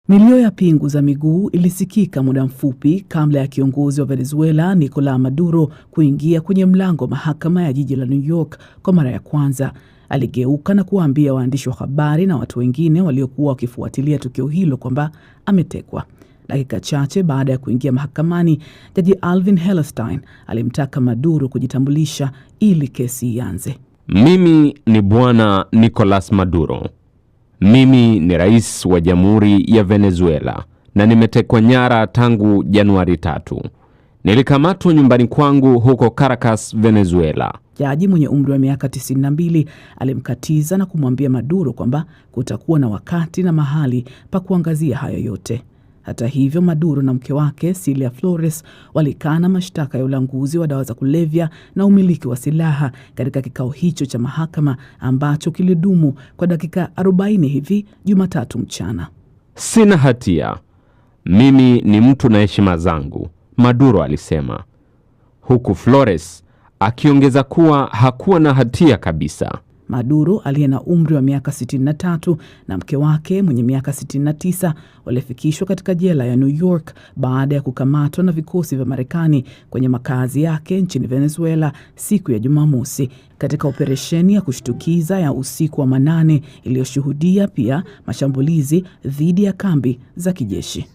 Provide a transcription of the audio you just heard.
Milio ya pingu za miguu ilisikika muda mfupi kabla ya kiongozi wa Venezuela Nicolas Maduro kuingia kwenye mlango wa mahakama ya jiji la New York kwa mara ya kwanza. Aligeuka na kuwaambia waandishi wa habari na watu wengine waliokuwa wakifuatilia tukio hilo kwamba ametekwa. Dakika chache baada ya kuingia mahakamani, Jaji Alvin Hellerstein alimtaka Maduro kujitambulisha ili kesi ianze. Mimi ni Bwana Nicolas Maduro. Mimi ni rais wa Jamhuri ya Venezuela na nimetekwa nyara tangu Januari 3. Nilikamatwa nyumbani kwangu huko Caracas, Venezuela. Jaji mwenye umri wa miaka 92 alimkatiza na kumwambia Maduro kwamba kutakuwa na wakati na mahali pa kuangazia hayo yote. Hata hivyo, Maduro na mke wake Cilia Flores walikana mashtaka ya ulanguzi wa dawa za kulevya na umiliki wa silaha katika kikao hicho cha mahakama ambacho kilidumu kwa dakika 40 hivi Jumatatu mchana. Sina hatia. Mimi ni mtu na heshima zangu, Maduro alisema. Huku Flores akiongeza kuwa hakuwa na hatia kabisa. Maduro aliye na umri wa miaka 63 na mke wake mwenye miaka 69 walifikishwa katika jela ya New York baada ya kukamatwa na vikosi vya Marekani kwenye makazi yake nchini Venezuela siku ya Jumamosi katika operesheni ya kushtukiza ya usiku wa manane iliyoshuhudia pia mashambulizi dhidi ya kambi za kijeshi.